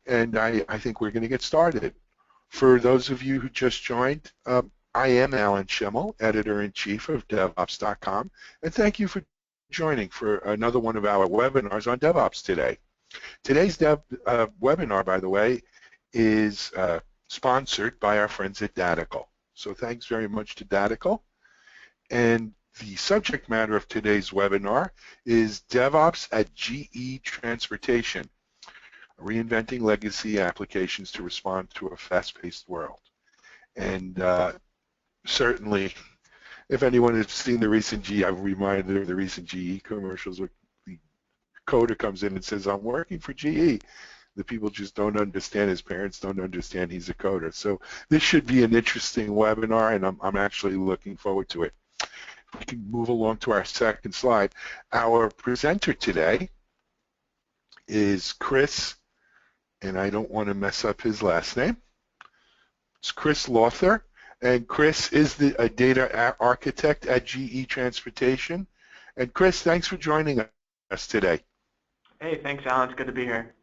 and I think we're going to get started. For those of you who just joined, I am Alan Schimmel, Editor-in-Chief of DevOps.com, and thank you for joining for another one of our webinars on DevOps today. Today's webinar, by the way, is sponsored by our friends at Datical. So thanks very much to Datical. And the subject matter of today's webinar is DevOps at GE Transportation, reinventing legacy applications to respond to a fast-paced world. And certainly, if anyone has seen the recent GE, I'm reminded of the recent GE commercials where the coder comes in and says, "I'm working for GE." The people just don't understand, his parents don't understand he's a coder. So this should be an interesting webinar, and I'm actually looking forward to it. We can move along to our second slide. Our presenter today is Chris, and I don't want to mess up his last name. It's Chris Lawther, and Chris is a data architect at GE Transportation. And Chris, thanks for joining us today. Hey, thanks, Alan. It's good to be here.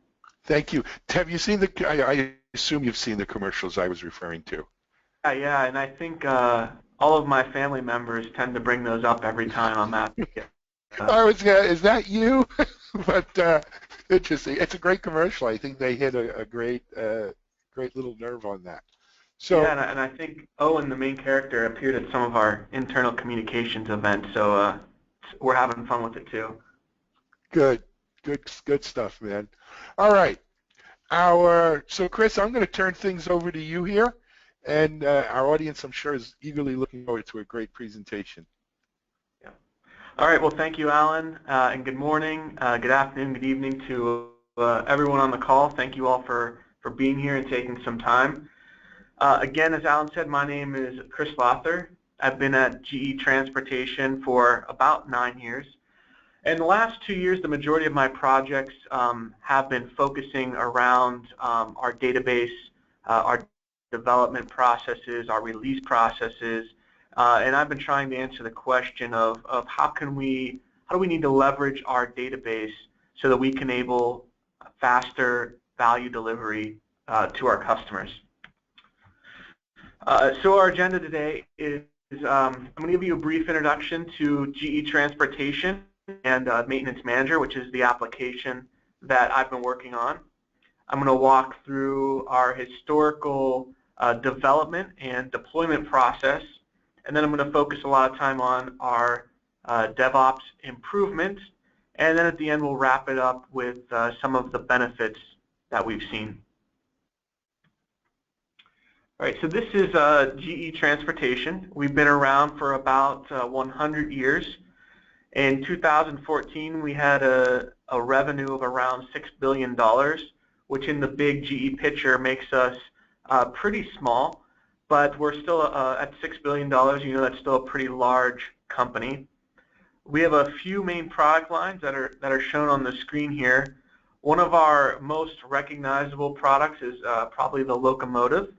Thank you. Have you seen I assume you've seen the commercials I was referring to. Yeah, and I think all of my family members tend to bring those up every time I'm at. Is that you? But interesting. It's a great commercial. I think they hit a great little nerve on that. So yeah, and I think Owen, the main character, appeared at some of our internal communications events, so we're having fun with it too. Good stuff, man. All right. So Chris, I'm going to turn things over to you here, and our audience, I'm sure, is eagerly looking forward to a great presentation. Yeah. All right. Well, thank you, Alan, and good morning, good afternoon, good evening to everyone on the call. Thank you all for being here and taking some time. Again, as Alan said, my name is Chris Lawther. I've been at GE Transportation for about 9 years. In the last 2 years, the majority of my projects have been focusing around our database, our development processes, our release processes, and I've been trying to answer the question of how do we need to leverage our database so that we can enable faster value delivery to our customers. So our agenda today is I'm going to give you a brief introduction to GE Transportation and Maintenance Manager, which is the application that I've been working on. I'm going to walk through our historical development and deployment process, and then I'm going to focus a lot of time on our DevOps improvement, and then at the end we'll wrap it up with some of the benefits that we've seen. All right, so this is GE Transportation. We've been around for about 100 years. In 2014, we had a revenue of around $6 billion, which in the big GE picture makes us pretty small, but we're still at $6 billion. You know, that's still a pretty large company. We have a few main product lines that are shown on the screen here. One of our most recognizable products is probably the locomotive.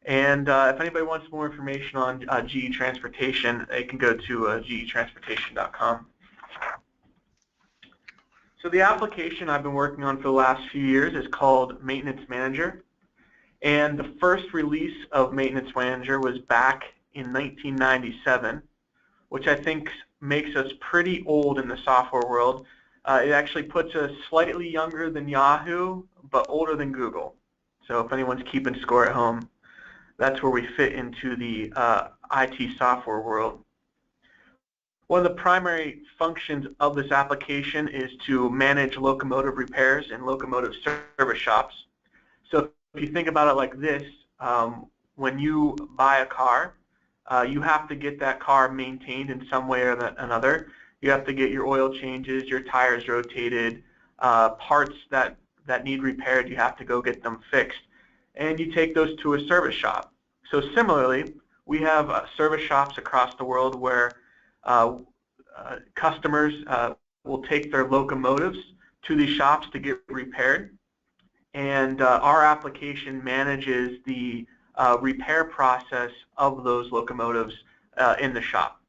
And if anybody wants more information on GE Transportation, they can go to getransportation.com. So the application I've been working on for the last few years is called Maintenance Manager. And the first release of Maintenance Manager was back in 1997, which I think makes us pretty old in the software world. It actually puts us slightly younger than Yahoo, but older than Google. So if anyone's keeping score at home, that's where we fit into the IT software world. One of the primary functions of this application is to manage locomotive repairs and locomotive service shops. So if you think about it like this, when you buy a car, you have to get that car maintained in some way or another. You have to get your oil changes, your tires rotated, parts that need repaired, you have to go get them fixed. And you take those to a service shop. So similarly, we have service shops across the world where customers will take their locomotives to these shops to get repaired. And our application manages the repair process of those locomotives in the shop.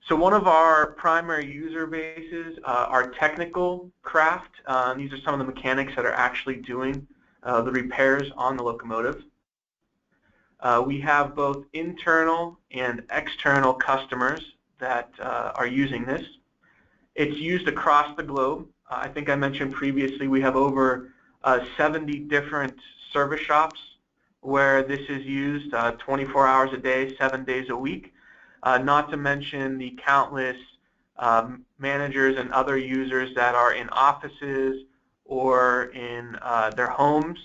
So one of our primary user bases are technical craft. These are some of the mechanics that are actually doing the repairs on the locomotive. We have both internal and external customers that are using this. It's used across the globe. I think I mentioned previously we have over 70 different service shops where this is used 24 hours a day, 7 days a week. Not to mention the countless managers and other users that are in offices or in their homes.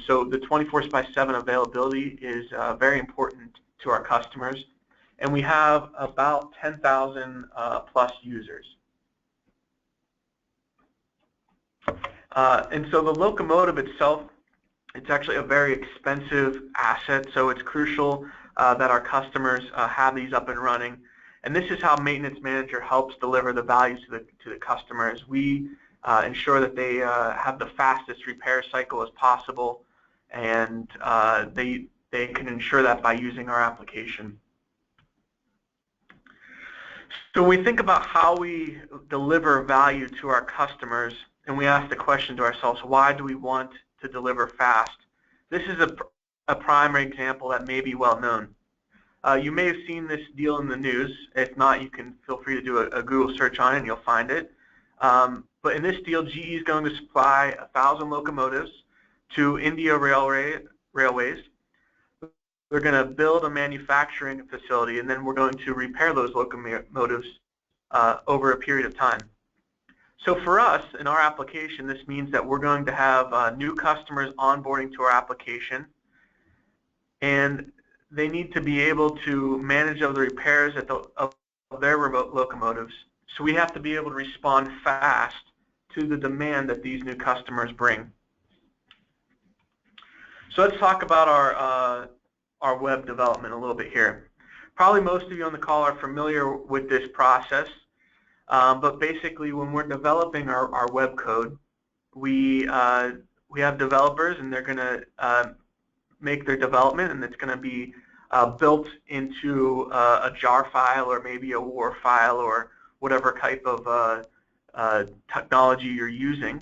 So the 24/7 availability is very important to our customers. And we have about 10,000 plus users. And so the locomotive itself, it's actually a very expensive asset, so it's crucial that our customers have these up and running. And this is how Maintenance Manager helps deliver the value to the customers. We ensure that they have the fastest repair cycle as possible, and they can ensure that by using our application. So when we think about how we deliver value to our customers, and we ask the question to ourselves, why do we want to deliver fast? This is a primary example that may be well known. You may have seen this deal in the news. If not, you can feel free to do a Google search on it and you'll find it. But in this deal, GE is going to supply 1,000 locomotives to India Railways. They're going to build a manufacturing facility, and then we're going to repair those locomotives over a period of time. So for us, in our application, this means that we're going to have new customers onboarding to our application, and they need to be able to manage the repairs of their remote locomotives. So we have to be able to respond fast to the demand that these new customers bring. So let's talk about our web development a little bit here. Probably most of you on the call are familiar with this process, but basically when we're developing our web code, we have developers, and they're going to make their development, and it's going to be built into a jar file or maybe a WAR file or whatever type of technology you're using.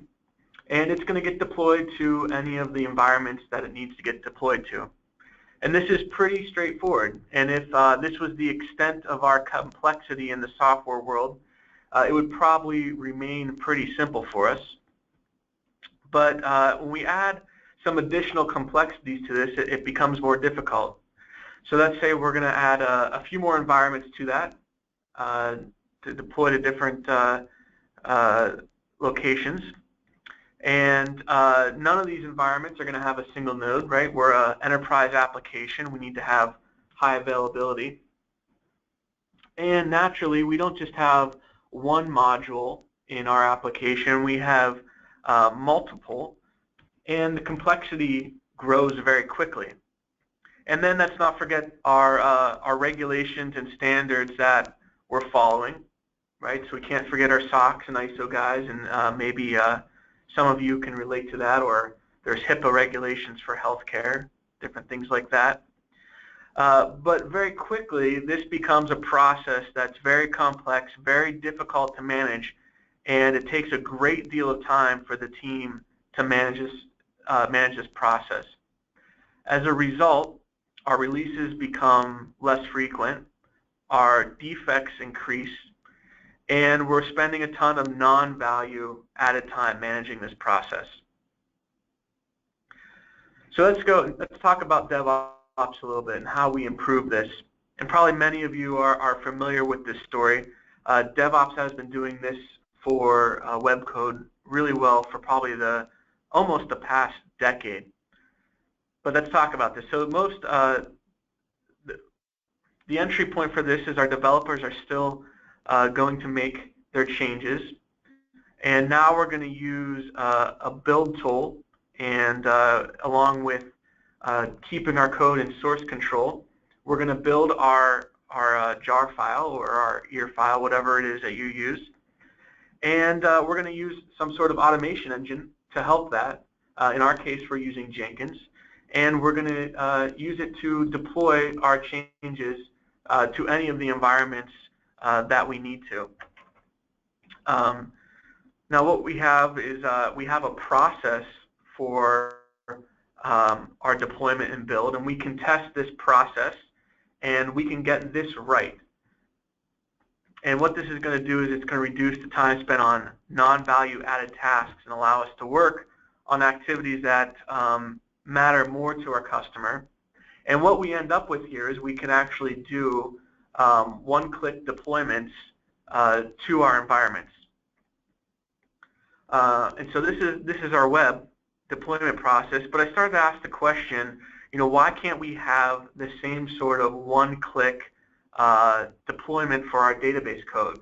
And it's going to get deployed to any of the environments that it needs to get deployed to. And this is pretty straightforward. And if this was the extent of our complexity in the software world, it would probably remain pretty simple for us. But when we add some additional complexities to this, it becomes more difficult. So let's say we're going to add a few more environments to that to deploy to different locations. And none of these environments are going to have a single node, right? We're an enterprise application. We need to have high availability. And naturally, we don't just have one module in our application. We have multiple, and the complexity grows very quickly. And then let's not forget our regulations and standards that we're following, right? So we can't forget our SOX and ISO guys, and maybe some of you can relate to that, or there's HIPAA regulations for healthcare, different things like that. But very quickly, this becomes a process that's very complex, very difficult to manage, and it takes a great deal of time for the team to manage this process. As a result, our releases become less frequent, our defects increase, and we're spending a ton of non-value added time managing this process. So let's talk about DevOps a little bit and how we improve this. And probably many of you are familiar with this story. DevOps has been doing this for web code really well for probably almost the past decade. But let's talk about this. So the entry point for this is our developers are still going to make their changes, and now we're going to use a build tool, and along with keeping our code in source control, we're going to build our jar file or our ear file, whatever it is that you use, and we're going to use some sort of automation engine to help that. In our case, we're using Jenkins, and we're going to use it to deploy our changes to any of the environments that we need to. Now what we have is we have a process for our deployment and build, and we can test this process and we can get this right. And what this is going to do is it's going to reduce the time spent on non-value added tasks and allow us to work on activities that matter more to our customer. And what we end up with here is we can actually do one-click deployments to our environments. And so this is our web deployment process. But I started to ask the question, why can't we have the same sort of one-click deployment for our database code?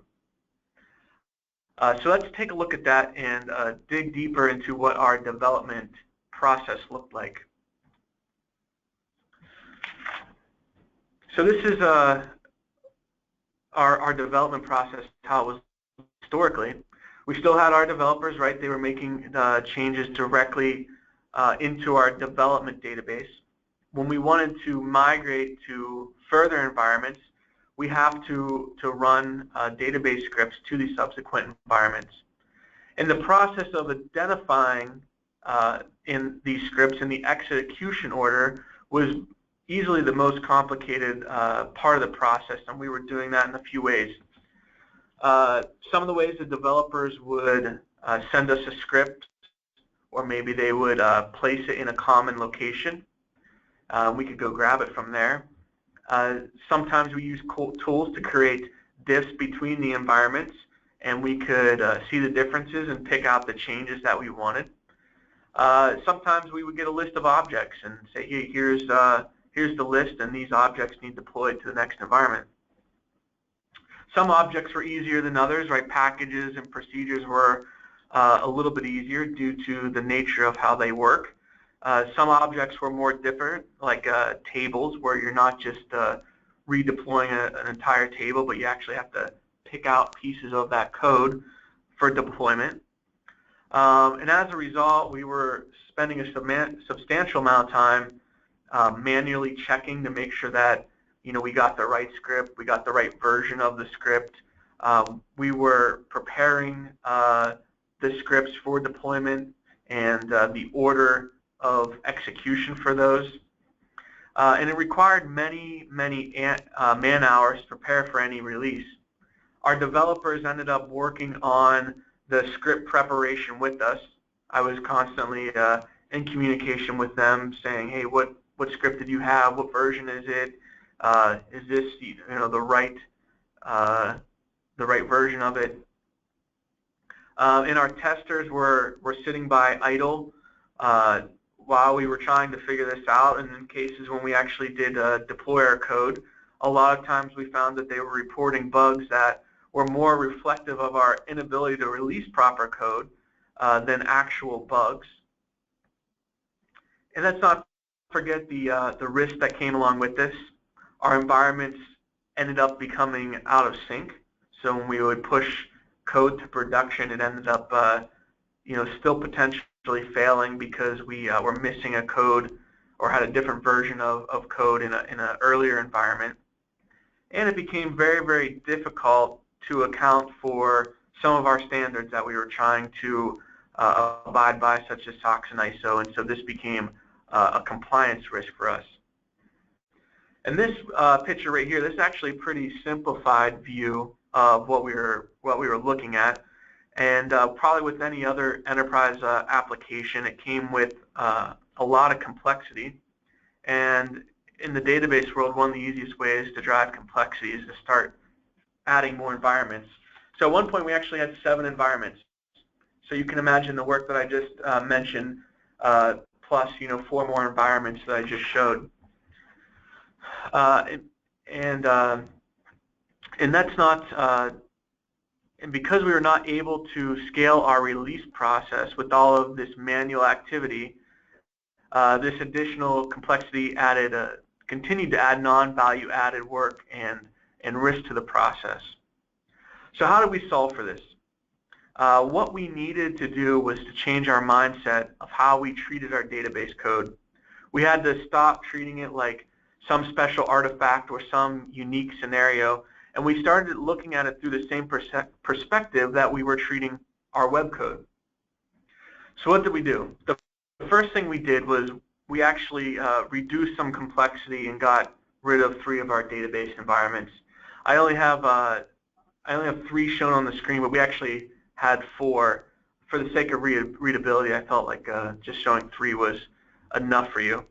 So let's take a look at that and dig deeper into what our development process looked like. So this is our development process, how it was historically. We still had our developers, right? They were making changes directly into our development database. When we wanted to migrate to further environments, we have to run database scripts to the subsequent environments. And the process of identifying in these scripts in the execution order was easily the most complicated part of the process, and we were doing that in a few ways. Some of the ways the developers would send us a script, or maybe they would place it in a common location. We could go grab it from there. Sometimes we use tools to create diffs between the environments, and we could see the differences and pick out the changes that we wanted. Sometimes we would get a list of objects and say, hey, here's the list, and these objects need deployed to the next environment. Some objects were easier than others, right? Packages and procedures were a little bit easier due to the nature of how they work. Some objects were more different, like tables, where you're not just redeploying an entire table, but you actually have to pick out pieces of that code for deployment. And as a result, we were spending a substantial amount of time manually checking to make sure that we got the right script, we got the right version of the script. We were preparing the scripts for deployment and the order of execution for those. And it required many man hours to prepare for any release. Our developers ended up working on the script preparation with us. I was constantly in communication with them, saying, hey, what script did you have? What version is it? Is this the right version of it? And our testers were sitting by idle while we were trying to figure this out. And in cases when we actually did deploy our code, a lot of times we found that they were reporting bugs that were more reflective of our inability to release proper code than actual bugs. And let's not forget the risk that came along with this. Our environments ended up becoming out of sync. So when we would push code to production, it ended up still potentially failing because we were missing a code or had a different version of code in an earlier environment. And it became very difficult to account for some of our standards that we were trying to abide by, such as SOX and ISO, and so this became a compliance risk for us. And this picture right here, this is actually a pretty simplified view of what we were looking at. And probably with any other enterprise application, it came with a lot of complexity. And in the database world, one of the easiest ways to drive complexity is to start adding more environments. So at one point, we actually had 7 environments. So you can imagine the work that I just mentioned, plus 4 more environments that I just showed. And that's not. And because we were not able to scale our release process with all of this manual activity, this additional complexity continued to add non-value added work and risk to the process. So how did we solve for this? What we needed to do was to change our mindset of how we treated our database code. We had to stop treating it like some special artifact or some unique scenario, And we started looking at it through the same perspective that we were treating our web code. So what did we do? The first thing we did was we actually reduced some complexity and got rid of 3 of our database environments. I only have 3 shown on the screen, but we actually had 4. For the sake of readability, I felt like just showing 3 was enough for you.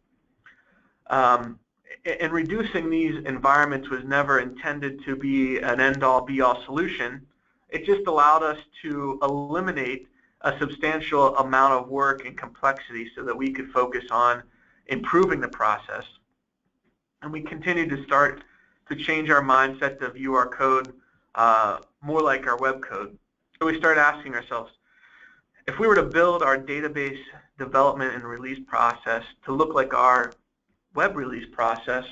And reducing these environments was never intended to be an end-all, be-all solution. It just allowed us to eliminate a substantial amount of work and complexity so that we could focus on improving the process. And we continued to start to change our mindset to view our code more like our web code. So we started asking ourselves, if we were to build our database development and release process to look like our web release process,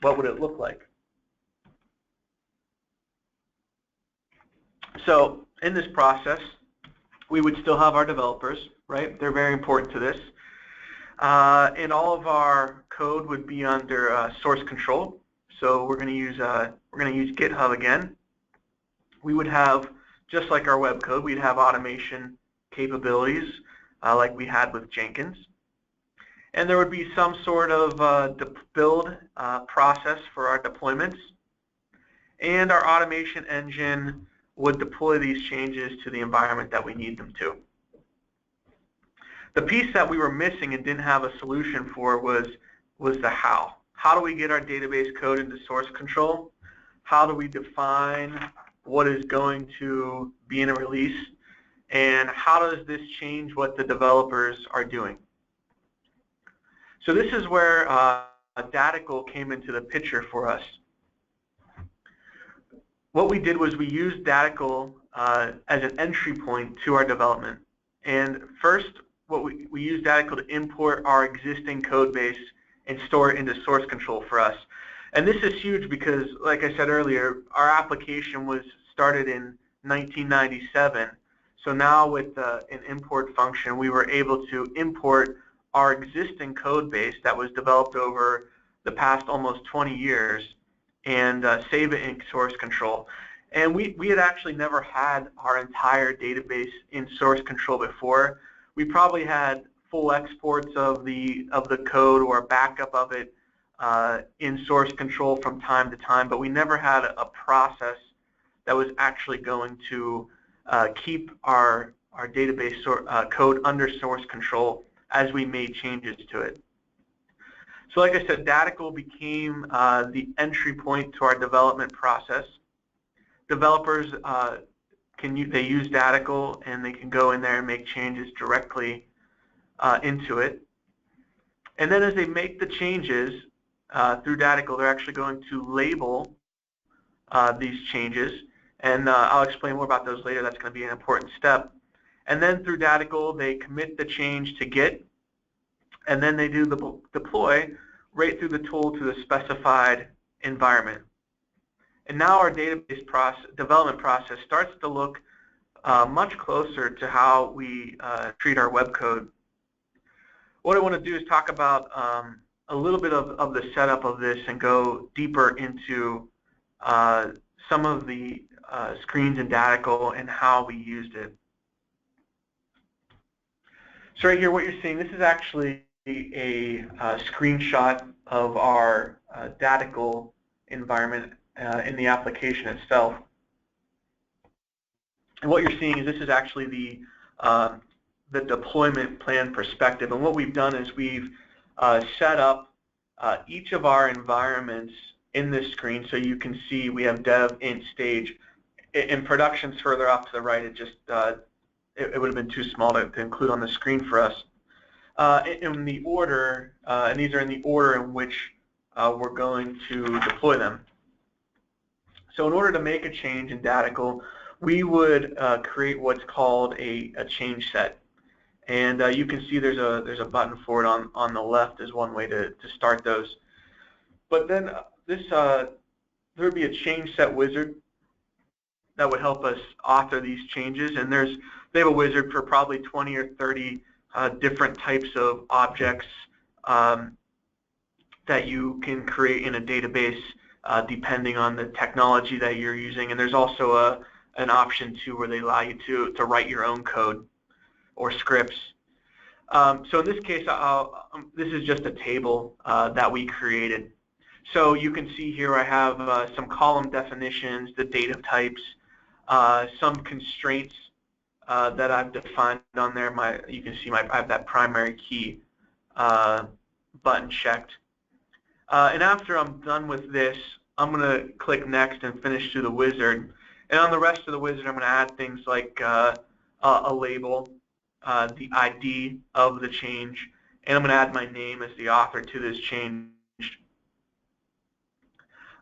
what would it look like? So in this process, we would still have our developers, right? They're very important to this. And all of our code would be under source control. So we're going to use GitHub again. We would have, just like our web code, we'd have automation capabilities like we had with Jenkins. And there would be some sort of build process for our deployments. And our automation engine would deploy these changes to the environment that we need them to. The piece that we were missing and didn't have a solution for was the how. How do we get our database code into source control? How do we define what is going to be in a release? And how does this change what the developers are doing? So this is where Datical came into the picture for us. What we did was we used Datical as an entry point to our development. And first, we used Datical to import our existing code base and store it into source control for us. And this is huge because, like I said earlier, our application was started in 1997. So now with an import function, we were able to import our existing code base that was developed over the past almost 20 years and save it in source control. And we had actually never had our entire database in source control before. We probably had full exports of the code or a backup of it in source control from time to time, but we never had a process that was actually going to keep our database code under source control as we made changes to it. So like I said, Datical became the entry point to our development process. Developers they use Datical and they can go in there and make changes directly into it. And then as they make the changes through Datical, they're actually going to label these changes. And I'll explain more about those later. That's going to be an important step. And then through Datical, they commit the change to Git, and then they do the deploy right through the tool to the specified environment. And now our database development process starts to look much closer to how we treat our web code. What I want to do is talk about a little bit of the setup of this and go deeper into some of the screens in Datical and how we used it. So right here, what you're seeing, this is actually a screenshot of our Datical environment in the application itself. And what you're seeing is this is actually the deployment plan perspective. And what we've done is we've set up each of our environments in this screen, so you can see we have dev, int, stage. In production's further off to the right. It just it would have been too small to include on the screen for us. In the order, and these are in the order in which we're going to deploy them. So in order to make a change in Datical, we would create what's called a change set. And you can see there's a button for it on the left as one way to start those. But then there would be a change set wizard that would help us author these changes. And they have a wizard for probably 20 or 30 different types of objects that you can create in a database depending on the technology that you're using. And there's also an option too where they allow you to write your own code or scripts. So in this case, this is just a table that we created. So you can see here I have some column definitions, the data types, some constraints that I've defined on there. You can see I have that primary key button checked. And after I'm done with this, I'm going to click Next and finish through the wizard. And on the rest of the wizard, I'm going to add things like a label, the ID of the change, and I'm going to add my name as the author to this change.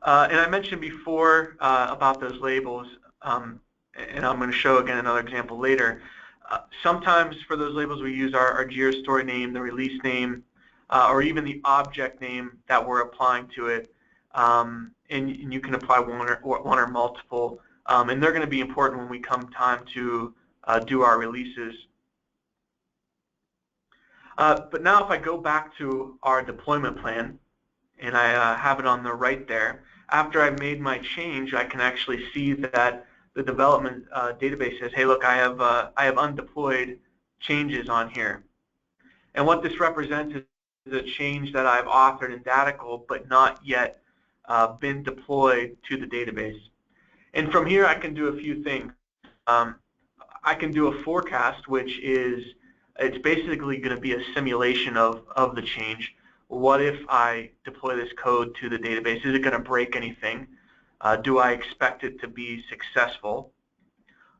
And I mentioned before about those labels, and I'm going to show again another example later. Sometimes for those labels we use our Jira story name, the release name, or even the object name that we're applying to it. And you can apply one or multiple, and they're going to be important when we come time to do our releases. But now if I go back to our deployment plan, and I have it on the right there, after I've made my change, I can actually see that the development database says, hey, look, I have undeployed changes on here. And what this represents is a change that I've authored in Datical but not yet been deployed to the database. And from here, I can do a few things. I can do a forecast, which is it's basically going to be a simulation of the change. What if I deploy this code to the database? Is it going to break anything? Do I expect it to be successful?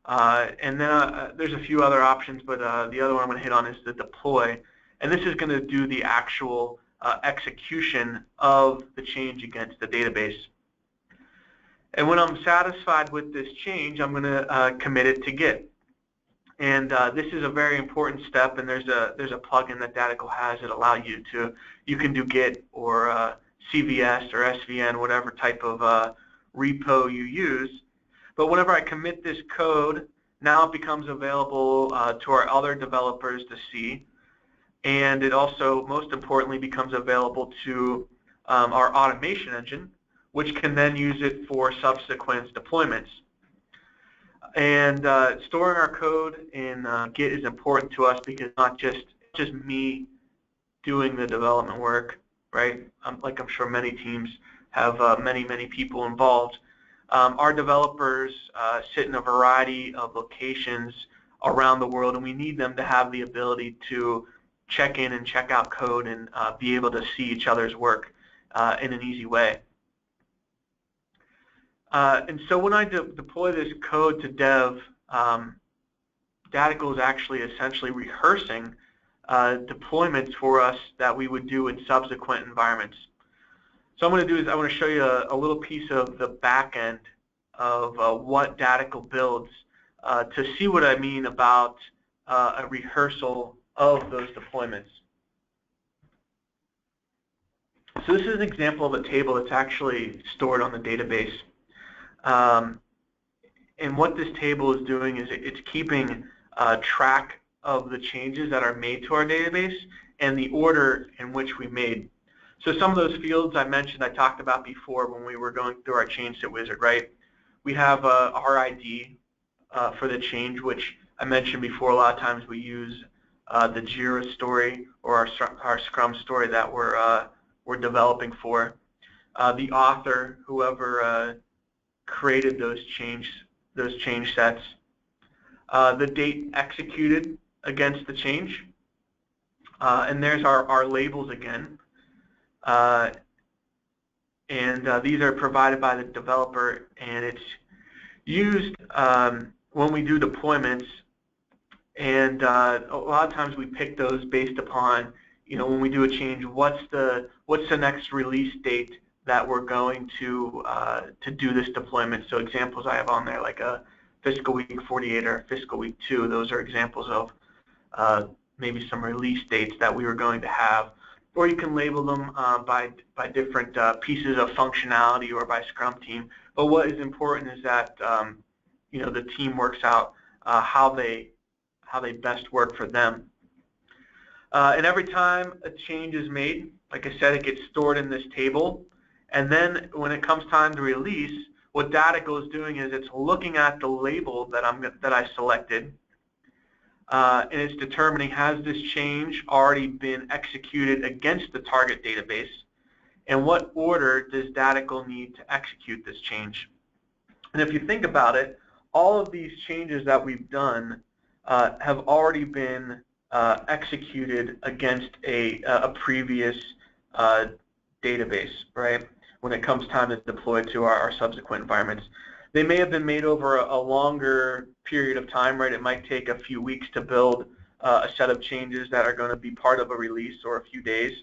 And then there's a few other options, but the other one I'm going to hit on is the deploy. And this is going to do the actual execution of the change against the database. And when I'm satisfied with this change, I'm going to commit it to Git. And this is a very important step, and there's a plugin that Datical has that allows you can do Git or CVS or SVN, whatever type of repo you use. But whenever I commit this code, now it becomes available to our other developers to see, and it also, most importantly, becomes available to our automation engine, which can then use it for subsequent deployments. And storing our code in Git is important to us because it's not just me doing the development work, right? Like I'm sure many teams have many people involved. Our developers sit in a variety of locations around the world, and we need them to have the ability to check in and check out code and be able to see each other's work in an easy way. And so when I deploy this code to dev, Datical is actually essentially rehearsing deployments for us that we would do in subsequent environments. So I'm going to do is I want to show you a little piece of the back end of what Datical builds to see what I mean about a rehearsal of those deployments. So this is an example of a table that's actually stored on the database. And what this table is doing is it's keeping track of the changes that are made to our database and the order in which we made. So some of those fields I mentioned, I talked about before when we were going through our change set wizard, right? We have our ID for the change, which I mentioned before. A lot of times we use the Jira story or our Scrum story that we're developing for. The author, whoever created those change sets, the date executed against the change, and there's our labels again, and these are provided by the developer, and it's used when we do deployments, and a lot of times we pick those based upon, when we do a change, what's the next release date that we're going to do this deployment. So examples I have on there, like a fiscal week 48 or fiscal week 2, those are examples of maybe some release dates that we were going to have. Or you can label them by different pieces of functionality or by Scrum team. But what is important is that the team works out how they best work for them. And every time a change is made, like I said, it gets stored in this table. And then when it comes time to release, what Datical is doing is it's looking at the label that I selected, and it's determining, has this change already been executed against the target database, and what order does Datical need to execute this change. And if you think about it, all of these changes that we've done have already been executed against a previous database, right? When it comes time to deploy to our subsequent environments. They may have been made over a longer period of time, right? It might take a few weeks to build a set of changes that are going to be part of a release, or a few days.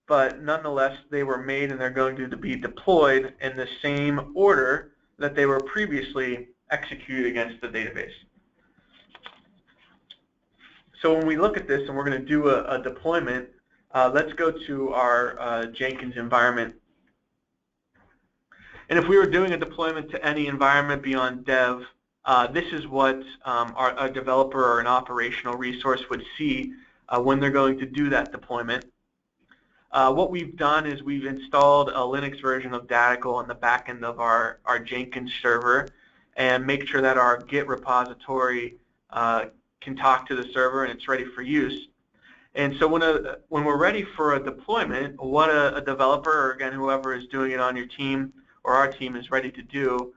But nonetheless, they were made and they're going to be deployed in the same order that they were previously executed against the database. So when we look at this and we're going to do a deployment, let's go to our Jenkins environment. And if we were doing a deployment to any environment beyond dev, this is what a developer or an operational resource would see when they're going to do that deployment. What we've done is we've installed a Linux version of Datical on the back end of our Jenkins server, and make sure that our Git repository can talk to the server and it's ready for use. And so when we're ready for a deployment, what a developer, or again whoever is doing it on your team or our team, is ready to do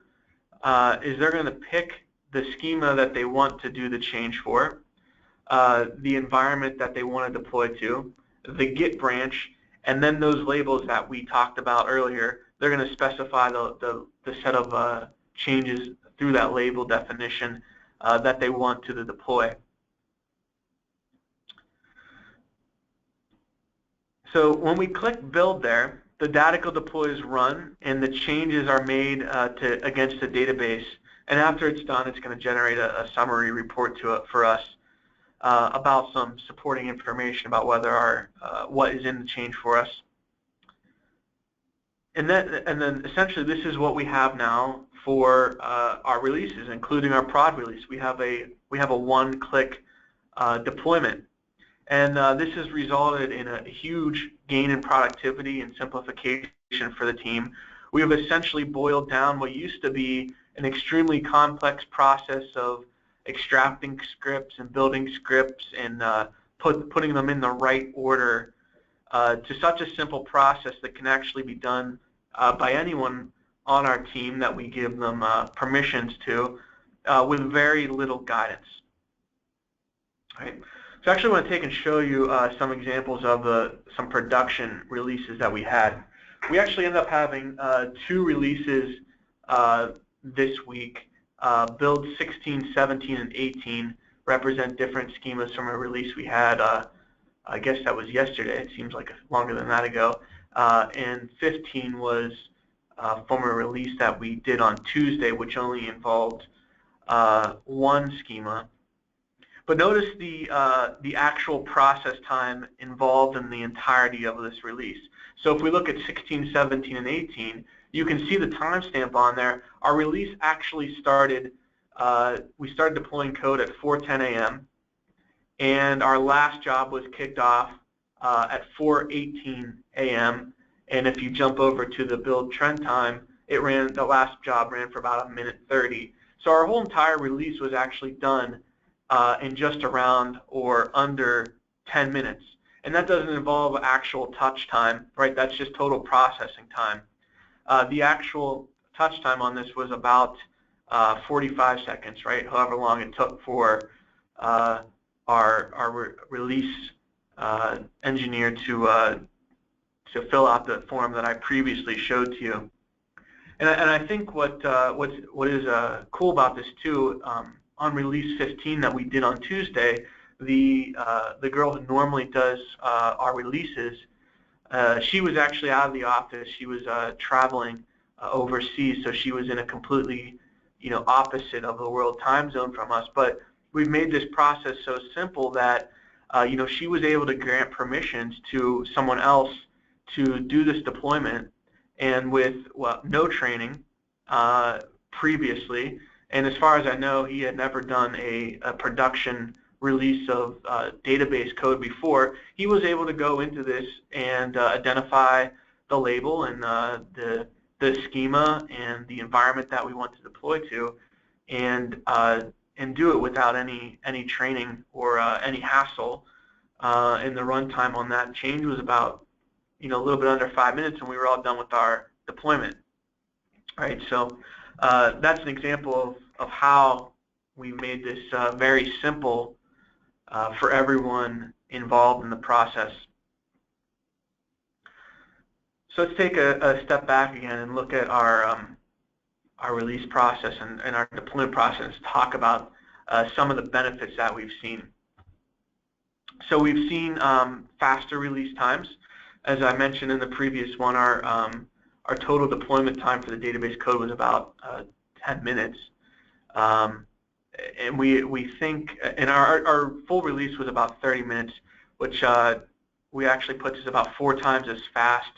is they're going to pick the schema that they want to do the change for, the environment that they want to deploy to, the Git branch, and then those labels that we talked about earlier. They're going to specify the set of changes through that label definition that they want to the deploy. So when we click build there, the Datical deploy is run and the changes are made against the database. And after it's done, it's going to generate a summary report for us about some supporting information about whether what is in the change for us. And then essentially this is what we have now for our releases, including our prod release. We have a one-click deployment. And this has resulted in a huge gain in productivity and simplification for the team. We have essentially boiled down what used to be an extremely complex process of extracting scripts and building scripts and putting them in the right order to such a simple process that can actually be done by anyone on our team that we give them permissions to with very little guidance. All right. So I actually want to take and show you some examples of some production releases that we had. We actually ended up having 2 releases this week. Build 16, 17, and 18 represent different schemas from a release we had, I guess that was yesterday. It seems like longer than that ago. And 15 was from a release that we did on Tuesday, which only involved one schema. But notice the actual process time involved in the entirety of this release. So if we look at 16, 17, and 18, you can see the timestamp on there. Our release actually started, we started deploying code at 4:10 a.m. and our last job was kicked off at 4:18 a.m. And if you jump over to the build trend time, the last job ran for about 1:30. So our whole entire release was actually done in just around or under 10 minutes. And that doesn't involve actual touch time, right? That's just total processing time. The actual touch time on this was about 45 seconds, right? However long it took for our release engineer to fill out the form that I previously showed to you. And I think what is cool about this too, on release 15 that we did on Tuesday, the girl who normally does our releases, she was actually out of the office. She was traveling overseas, so she was in a completely opposite of the world time zone from us. But we've made this process so simple that she was able to grant permissions to someone else to do this deployment, and with no training previously. And as far as I know, he had never done a production release of database code before, he was able to go into this and identify the label and the schema and the environment that we want to deploy to, and do it without any training or any hassle. And the runtime on that change was about a little bit under 5 minutes, and we were all done with our deployment. Right, so that's an example of how we made this very simple for everyone involved in the process. So let's take a step back again and look at our release process and our deployment process, talk about some of the benefits that we've seen. So we've seen faster release times. As I mentioned in the previous one, our total deployment time for the database code was about 10 minutes. And we think, and our full release was about 30 minutes, which we actually puts us about 4 times as fast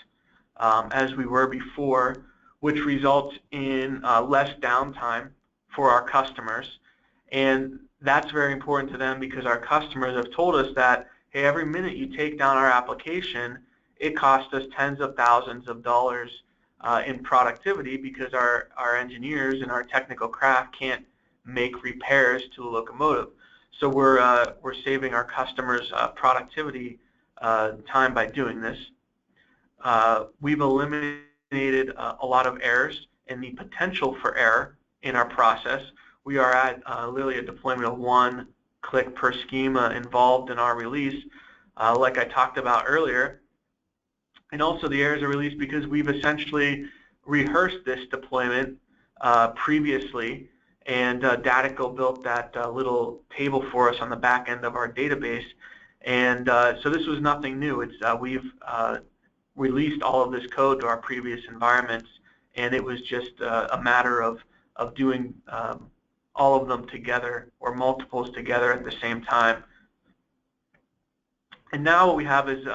as we were before, which results in less downtime for our customers. And that's very important to them because our customers have told us that, hey, every minute you take down our application, it costs us tens of thousands of dollars in productivity because our engineers and our technical craft can't make repairs to the locomotive. So we're saving our customers productivity time by doing this. We've eliminated a lot of errors and the potential for error in our process. We are at literally a deployment of 1 click per schema involved in our release, like I talked about earlier. And also the errors are released because we've essentially rehearsed this deployment previously, and Datico built that little table for us on the back end of our database. And so this was nothing new. It's we've released all of this code to our previous environments, and it was just a matter of doing all of them together or multiples together at the same time. And now what we have is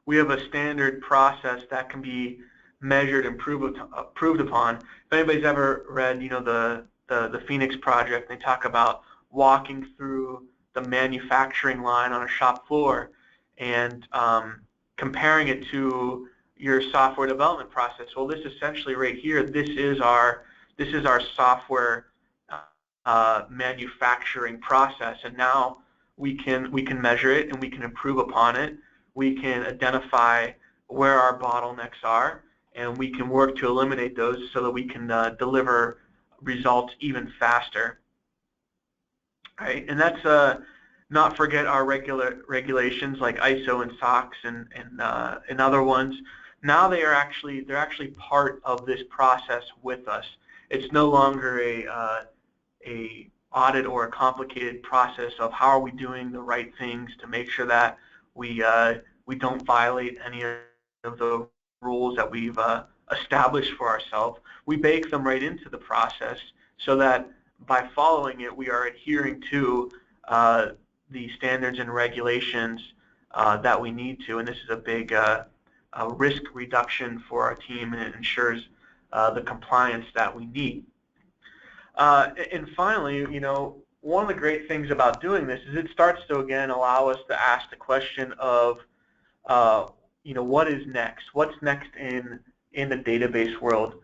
we have a standard process that can be measured and proved upon. If anybody's ever read, the Phoenix Project, they talk about walking through the manufacturing line on a shop floor and comparing it to your software development process. Well, this essentially right here, this is our software manufacturing process, and now we can measure it and we can improve upon it. We can identify where our bottlenecks are, and we can work to eliminate those so that we can deliver results even faster. Right, and that's not forget our regulations like ISO and SOX and other ones. Now they're actually part of this process with us. It's no longer a audit or a complicated process of how are we doing the right things to make sure that we don't violate any of the rules that we've established for ourselves. We bake them right into the process so that by following it, we are adhering to the standards and regulations that we need to, and this is a big risk reduction for our team, and it ensures the compliance that we need. And finally, one of the great things about doing this is it starts to again allow us to ask the question of, what is next? What's next in the database world?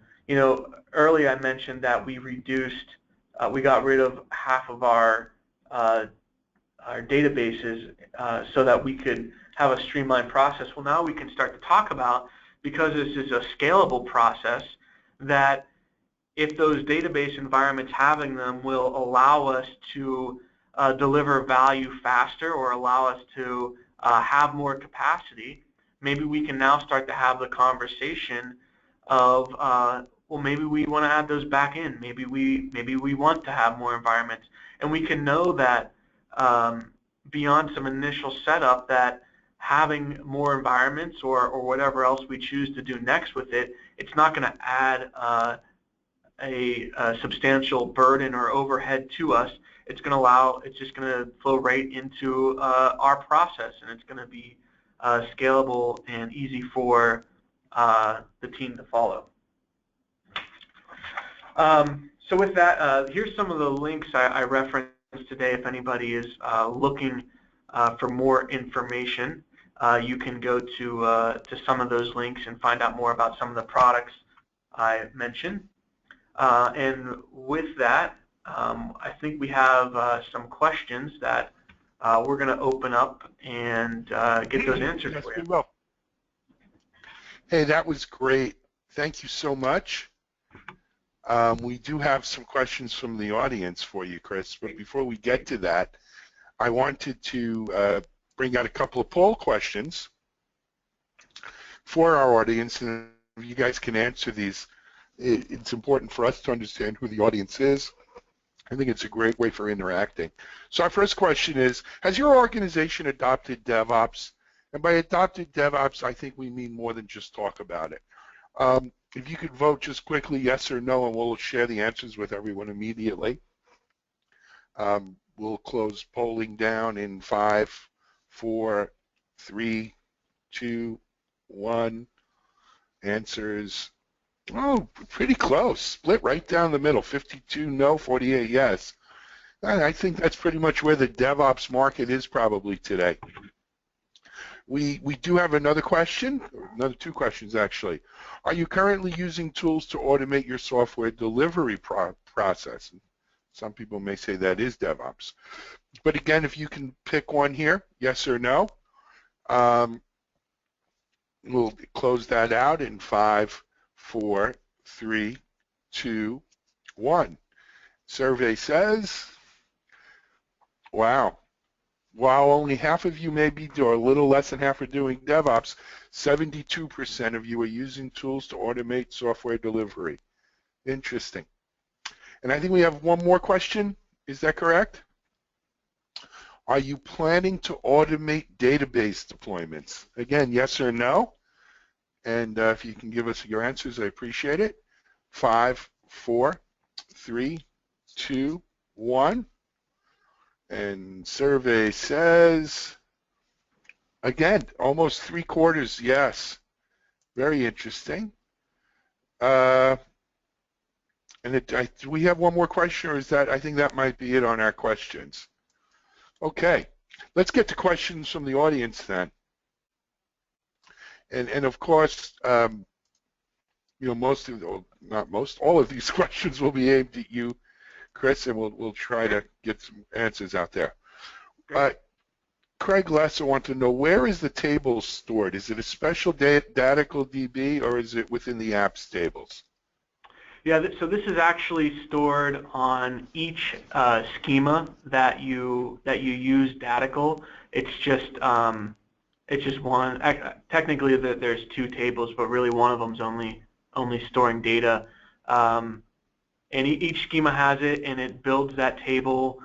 Earlier I mentioned that we got rid of half of our databases so that we could have a streamlined process. Well, now we can start to talk about, because this is a scalable process, that if those database environments, having them will allow us to deliver value faster or allow us to have more capacity, maybe we can now start to have the conversation of, well, maybe we want to add those back in. Maybe we want to have more environments, and we can know that beyond some initial setup that having more environments or whatever else we choose to do next with it, it's not going to add a substantial burden or overhead to us. It's just going to flow right into our process, and it's going to be scalable and easy for the team to follow. So with that, here's some of the links I referenced today, if anybody is looking for more information, you can go to some of those links and find out more about some of the products I mentioned. And with that, I think we have some questions that we're going to open up and get those answered Yes, for we you. will. Hey, that was great. Thank you so much. We do have some questions from the audience for you, Chris, but before we get to that, I wanted to bring out a couple of poll questions for our audience, and if you guys can answer these, it's important for us to understand who the audience is. I think it's a great way for interacting. So our first question is, has your organization adopted DevOps? And by adopted DevOps, I think we mean more than just talk about it. If you could vote just quickly, yes or no, and we'll share the answers with everyone immediately. We'll close polling down in 5, 4, 3, 2, 1. Answers, oh, pretty close. Split right down the middle, 52 no, 48 yes. I think that's pretty much where the DevOps market is probably today. We do have another question, another two questions actually. Are you currently using tools to automate your software delivery process? Some people may say that is DevOps. But again, if you can pick one here, yes or no, we'll close that out in 5, 4, 3, 2, 1. Survey says, wow. While only half of you may be, or a little less than half are doing DevOps, 72% of you are using tools to automate software delivery. Interesting. And I think we have one more question. Is that correct? Are you planning to automate database deployments? Again, yes or no? And if you can give us your answers, I appreciate it. 5, 4, 3, 2, 1. And survey says, again, almost 3/4 yes. Very interesting. And do we have one more question, or is that, I think that might be it on our questions. Okay, let's get to questions from the audience then. And of course, you know, all of these questions will be aimed at you, Chris, and we'll try to get some answers out there. Craig Lesser wants to know, where is the table stored? Is it a special Datical DB, or is it within the apps tables? Yeah, so this is actually stored on each schema that you use Datical. It's just one. Technically, there's two tables, but really one of them's only storing data. And each schema has it, and it builds that table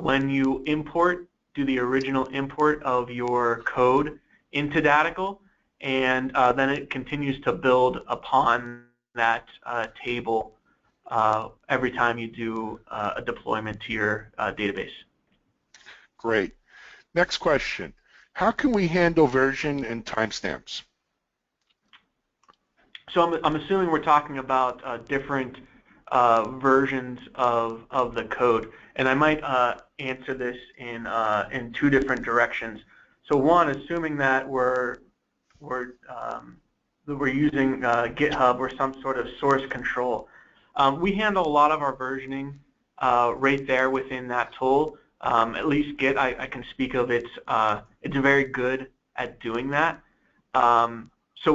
when you do the original import of your code into Datical, and then it continues to build upon that table every time you do a deployment to your database. Great. Next question. How can we handle version and timestamps? So I'm assuming we're talking about different versions of the code, and I might answer this in two different directions. So one, assuming that we're using GitHub or some sort of source control, we handle a lot of our versioning right there within that tool. At least Git, I can speak of, it's very good at doing that. So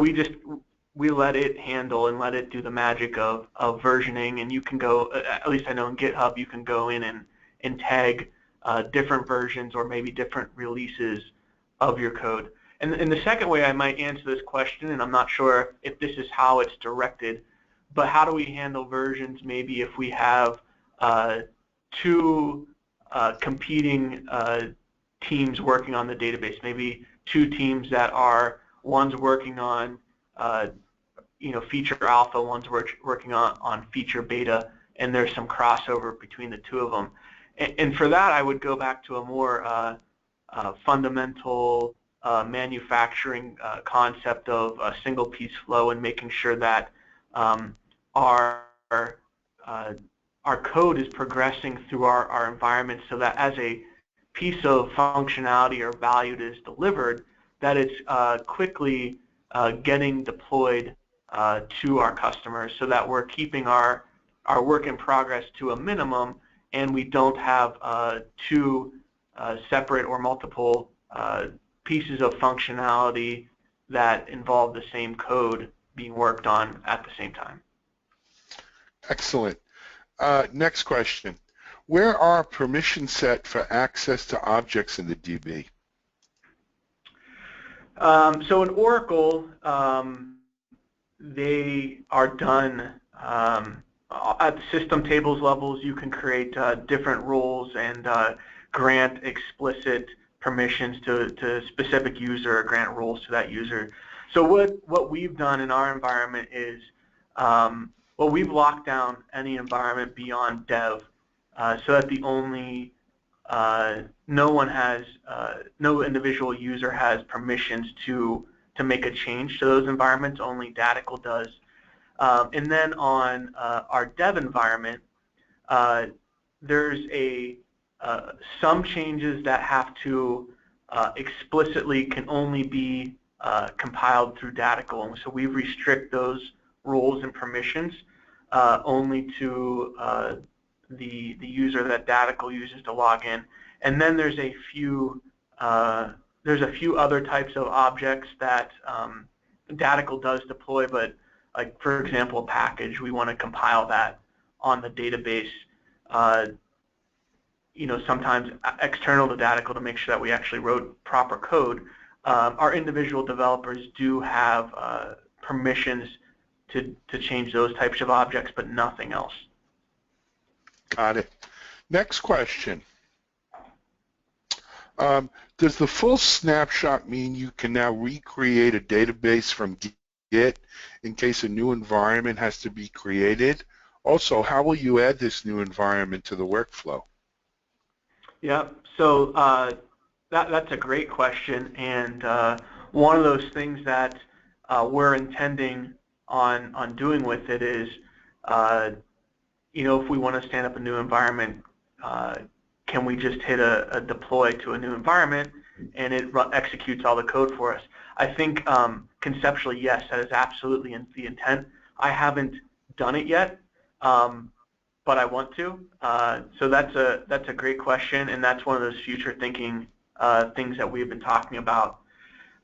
we let it handle and let it do the magic of versioning, and you can go, at least I know in GitHub, you can go in and tag different versions or maybe different releases of your code. And the second way I might answer this question, and I'm not sure if this is how it's directed, but how do we handle versions maybe if we have two competing teams working on the database, maybe two teams that are, one's working on feature alpha, one's working on feature beta, and there's some crossover between the two of them. And for that, I would go back to a more fundamental manufacturing concept of a single piece flow, and making sure that our our code is progressing through our environment so that as a piece of functionality or value is delivered, that it's quickly getting deployed to our customers so that we're keeping our work in progress to a minimum and we don't have two separate or multiple pieces of functionality that involve the same code being worked on at the same time. Excellent. Next question. Where are permissions set for access to objects in the DB? So in Oracle, they are done at system tables levels. You can create different roles and grant explicit permissions to specific user or grant roles to that user. So what we've done in our environment is, well, we've locked down any environment beyond dev so that the only no individual user has permissions to make a change to those environments. Only Datical does. And then on our dev environment, there's some changes that have to explicitly can only be compiled through Datical, and so we restrict those roles and permissions only to the user that Datical uses to log in. And then there's a few other types of objects that Datical does deploy, but like for example, a package, we want to compile that on the database. Sometimes external to Datical to make sure that we actually wrote proper code. Our individual developers do have permissions to change those types of objects, but nothing else. Got it. Next question. Does the full snapshot mean you can now recreate a database from Git in case a new environment has to be created? Also, how will you add this new environment to the workflow? Yeah, so that's a great question, and one of those things that we're intending on doing with it is, if we want to stand up a new environment, can we just hit a deploy to a new environment and it executes all the code for us? I think conceptually, yes, that is absolutely the intent. I haven't done it yet, but I want to. So that's a great question, and that's one of those future thinking things that we've been talking about.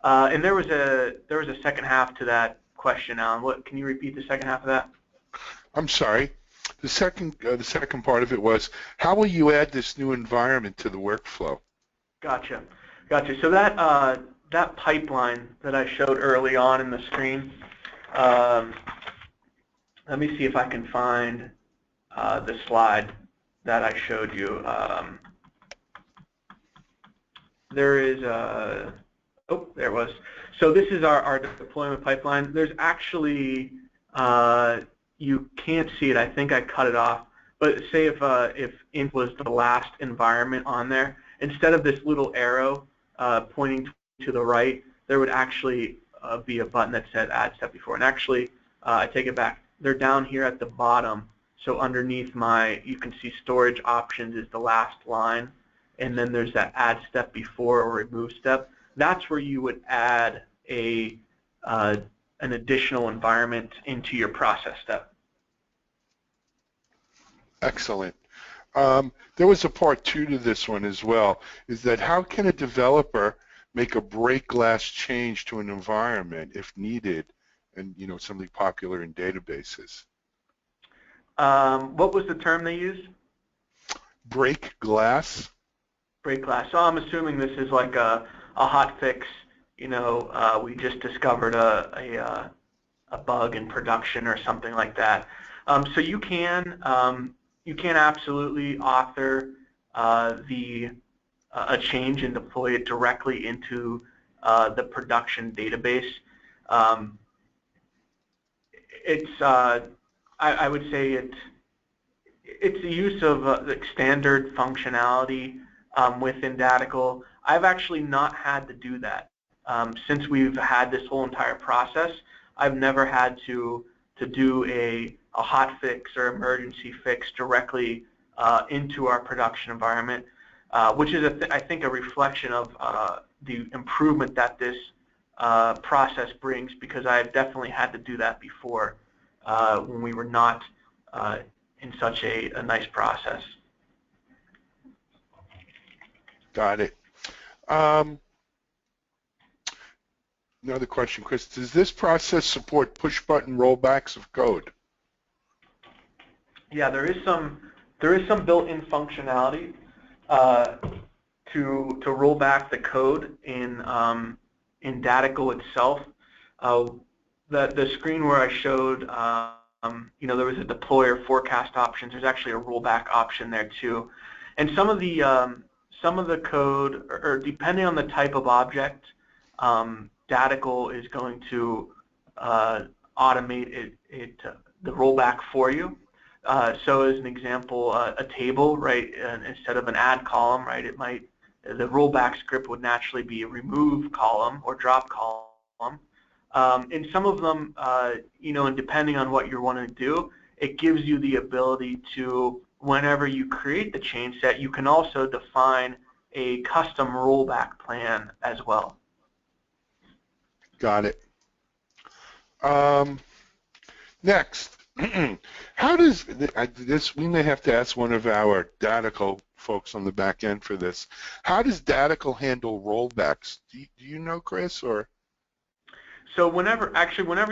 And there was a second half to that question, Alan. Can you repeat the second half of that? I'm sorry. The second part of it was, how will you add this new environment to the workflow? Gotcha. So that pipeline that I showed early on in the screen, let me see if I can find the slide that I showed you. There is there it was. So this is our deployment pipeline. There's actually you can't see it. I think I cut it off. But say if int was the last environment on there, instead of this little arrow pointing to the right, there would actually be a button that said add step before. And actually, I take it back. They're down here at the bottom. So underneath you can see storage options is the last line, and then there's that add step before or remove step. That's where you would add an additional environment into your process step. Excellent. There was a part 2 to this one as well, is that how can a developer make a break glass change to an environment if needed, and something popular in databases? What was the term they used? Break glass. Break glass. So I'm assuming this is like a hot fix. We just discovered a bug in production or something like that. So you can absolutely author a change and deploy it directly into the production database. I would say it's the use of standard functionality within Datical. I've actually not had to do that. Since we've had this whole entire process, I've never had to to do a hot fix or emergency fix directly into our production environment, which is, I think, a reflection of the improvement that this process brings, because I've definitely had to do that before when we were not in such a nice process. Got it. Another question, Chris. Does this process support push-button rollbacks of code? Yeah, there is some built-in functionality to roll back the code in Datical itself. The screen where I showed, there was a deploy or forecast options. There's actually a rollback option there too, and some of the code, or depending on the type of object, Datical is going to automate the rollback for you. So as an example, a table, right, and instead of an add column, right, the rollback script would naturally be a remove column or drop column. And some of them, and depending on what you're wanting to do, it gives you the ability to, whenever you create the change set, you can also define a custom rollback plan as well. Got it. Next, how does this? We may have to ask one of our Datical folks on the back end for this. How does Datical handle rollbacks? Do you know, Chris, or? So whenever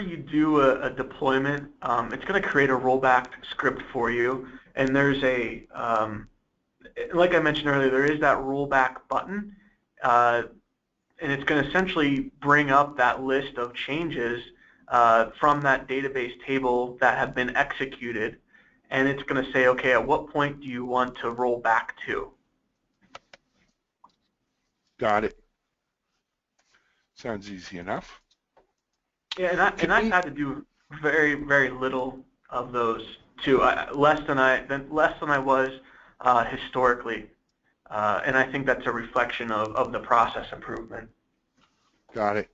you do a deployment, it's going to create a rollback script for you, and there's like I mentioned earlier, there is that rollback button, and it's going to essentially bring up that list of changes from that database table that have been executed, and it's going to say, okay, at what point do you want to roll back to? Got it. Sounds easy enough. Yeah, and I've had to do very, very little of those too, less than I was historically, and I think that's a reflection of the process improvement. Got it.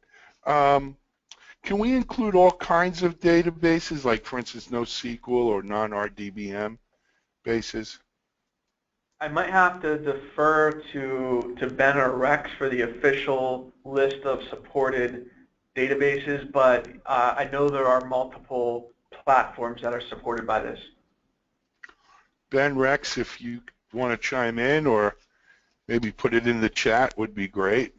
Can we include all kinds of databases, like, for instance, NoSQL or non-RDBM bases? I might have to defer to Ben or Rex for the official list of supported databases, but I know there are multiple platforms that are supported by this. Ben, Rex, if you want to chime in or maybe put it in the chat, would be great.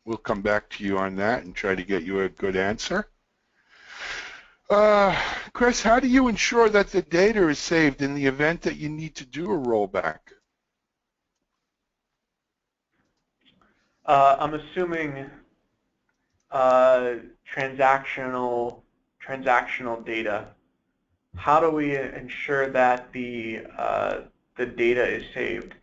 We'll come back to you on that and try to get you a good answer. Chris, how do you ensure that the data is saved in the event that you need to do a rollback? I'm assuming transactional data. How do we ensure that the data is saved?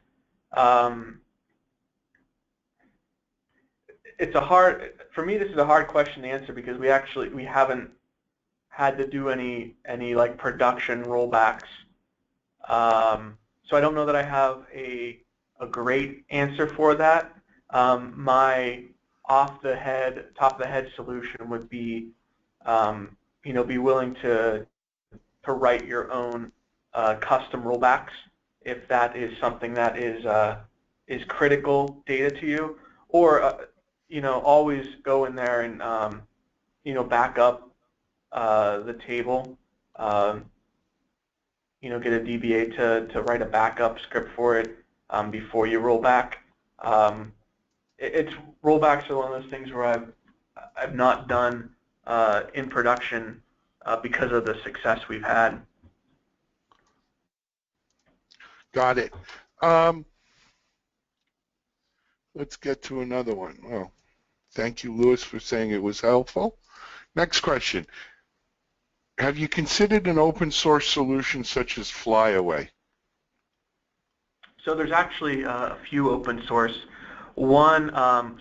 For me, this is a hard question to answer because we haven't had to do any like production rollbacks. So I don't know that I have a great answer for that. My top of the head solution would be, be willing to write your own custom rollbacks if that is something that is critical data to you, or always go in there and back up the table. Get a DBA to write a backup script for it before you roll back. Rollbacks are one of those things where I've not done in production because of the success we've had. Got it. Let's get to another one. Well, thank you, Louis, for saying it was helpful. Next question. Have you considered an open source solution such as Flyaway? So there's actually a few open source. One,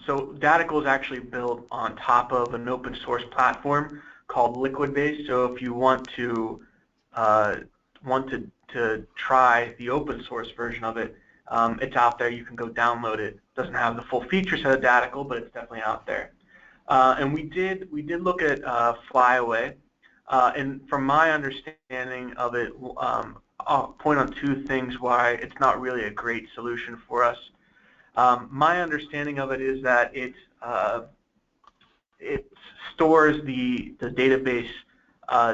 so Datical is actually built on top of an open source platform called Liquidbase. So if you want to try the open source version of it, it's out there. You can go download it. It doesn't have the full feature set of Datical, but it's definitely out there. And we did look at flyaway, and from my understanding of it, I'll point on two things why it's not really a great solution for us. My understanding of it is that it stores the database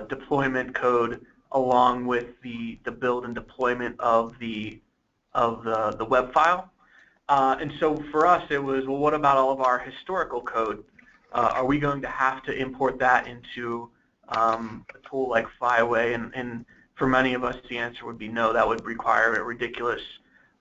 deployment code along with the build and deployment of the web file. And so for us, it was, well, what about all of our historical code? Are we going to have to import that into a tool like Flyaway? And for many of us, the answer would be no. That would require a ridiculous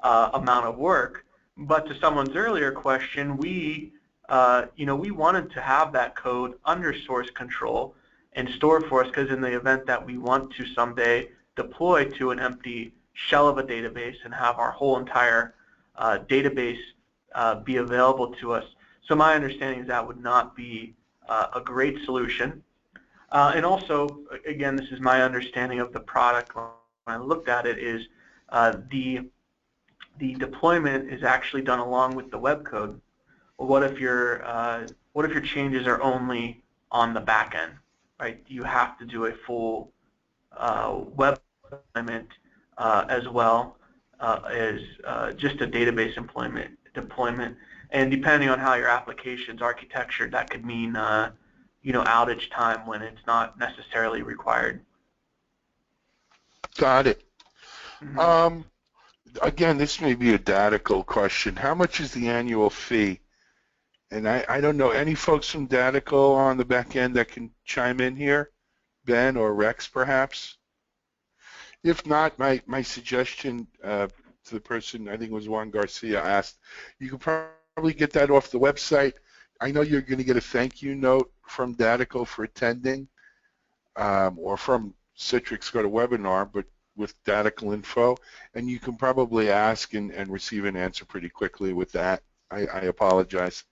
amount of work. But to someone's earlier question, we wanted to have that code under source control and stored for us, because in the event that we want to someday deploy to an empty shell of a database and have our whole entire database be available to us. So my understanding is that would not be a great solution. And also, again, this is my understanding of the product when I looked at it, is the deployment is actually done along with the web code. Well, what if your changes are only on the back end, right? You have to do a full web deployment as well as just a database deployment. And depending on how your application's architectured, that could mean outage time when it's not necessarily required. Got it. Mm-hmm. Again, this may be a Datical question. How much is the annual fee? And I don't know, any folks from Datical on the back end that can chime in here? Ben or Rex, perhaps? If not, my suggestion to the person, I think it was Juan Garcia, asked, you could probably get that off the website. I know you're going to get a thank you note from Datical for attending, or from Citrix GoToWebinar, but with Datical info, and you can probably ask and receive an answer pretty quickly with that. I apologize.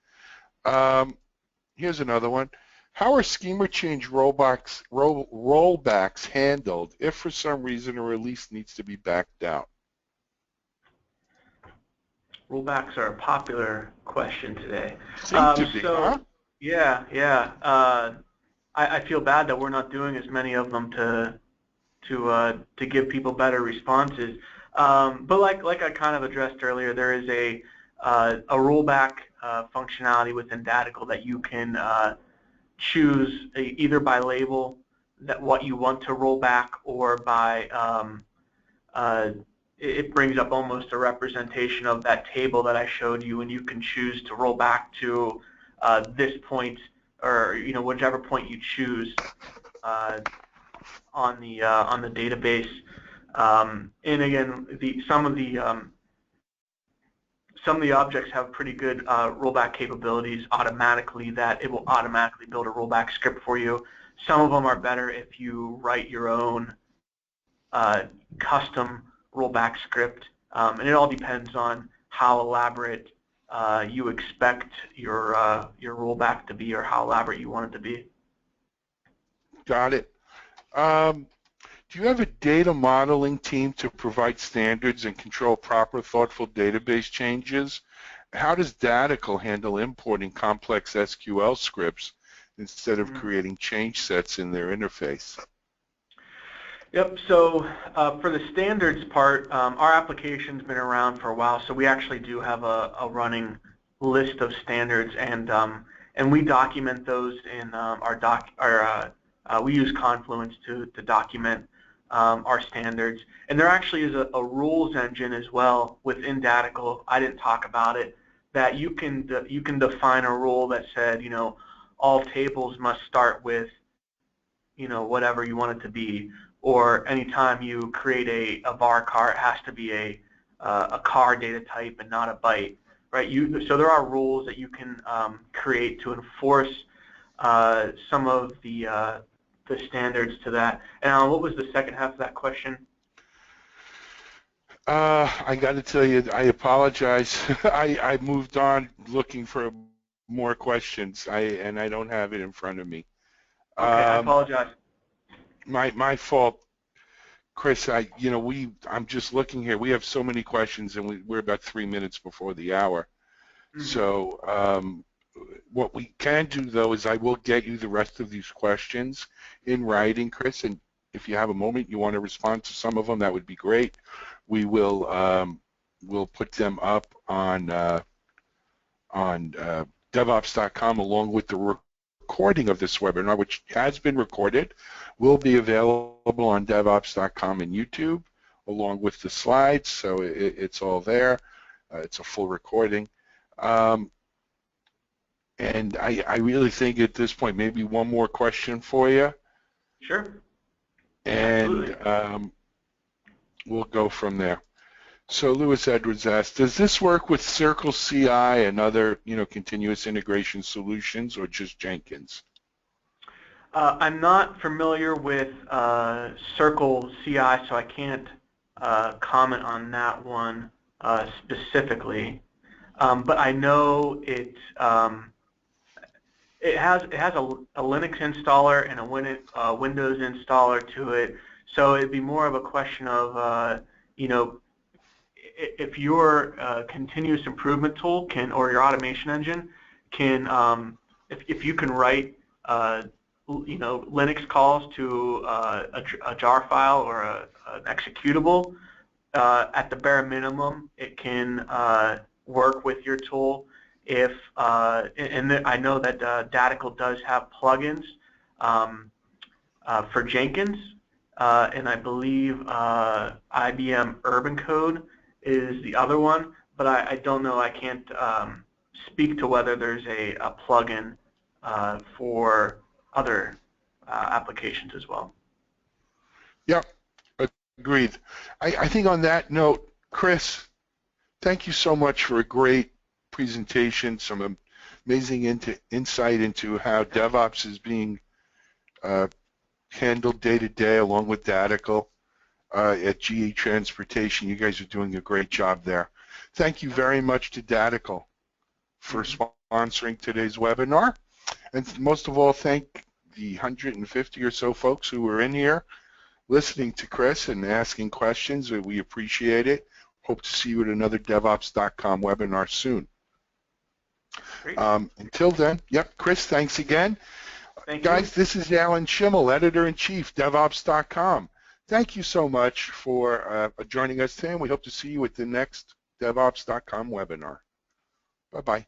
Here's another one. How are schema change rollbacks handled if for some reason a release needs to be backed out? Rollbacks are a popular question today. Seem to be, huh? Yeah. I feel bad that we're not doing as many of them to give people better responses. But like I kind of addressed earlier, there is a rollback functionality within Datical that you can choose either by label that what you want to roll back, or by it brings up almost a representation of that table that I showed you, and you can choose to roll back to this point, or whichever point you choose on the database. And again, some of the objects have pretty good rollback capabilities automatically, that it will automatically build a rollback script for you. Some of them are better if you write your own custom rollback script, and it all depends on how elaborate you expect your rollback to be, or how elaborate you want it to be. Got it. Do you have a data modeling team to provide standards and control proper, thoughtful database changes? How does Datical handle importing complex SQL scripts instead of creating change sets in their interface? Yep, so for the standards part, our application's been around for a while, so we actually do have a running list of standards, and we document those in we use Confluence to document our standards. And there actually is a rules engine as well within Datical. I didn't talk about it, that you can define a rule that said, all tables must start with, whatever you want it to be, or anytime you create a var char, it has to be a char data type and not a byte, right? So there are rules that you can create to enforce some of the standards to that. And what was the second half of that question? I got to tell you, I apologize. I moved on looking for more questions, and I don't have it in front of me. Okay, I apologize. My fault, Chris. I'm just looking here. We have so many questions, and we're about 3 minutes before the hour. Mm-hmm. So what we can do, though, is I will get you the rest of these questions in writing, Chris, and if you have a moment you want to respond to some of them, that would be great. We will we'll put them up on DevOps.com along with the recording of this webinar, which has been recorded, will be available on DevOps.com and YouTube along with the slides, so it's all there. It's a full recording. And I really think at this point, maybe one more question for you. Sure. And we'll go from there. So Lewis Edwards asked, does this work with Circle CI and other, continuous integration solutions, or just Jenkins? I'm not familiar with Circle CI, so I can't comment on that one specifically. But I know it has a Linux installer and a Windows installer to it. So it'd be more of a question of if your continuous improvement tool or your automation engine can, if you can write Linux calls to a jar file or an executable, at the bare minimum, it can work with your tool. If and I know that Datical does have plugins for Jenkins, and I believe IBM Urban Code is the other one, but I don't know. I can't speak to whether there's a plugin for other applications as well. Yeah, agreed. I think on that note, Chris, thank you so much for a great presentation, some amazing insight into how DevOps is being handled day to day along with Datical at GE Transportation. You guys are doing a great job there. Thank you very much to Datical for sponsoring today's webinar. And most of all, thank the 150 or so folks who were in here listening to Chris and asking questions. We appreciate it. Hope to see you at another DevOps.com webinar soon. Until then, Chris, thanks again. Thank Guys, you. this is Alan Schimmel, Editor-in-Chief, DevOps.com. Thank you so much for joining us today, and we hope to see you at the next DevOps.com webinar. Bye-bye.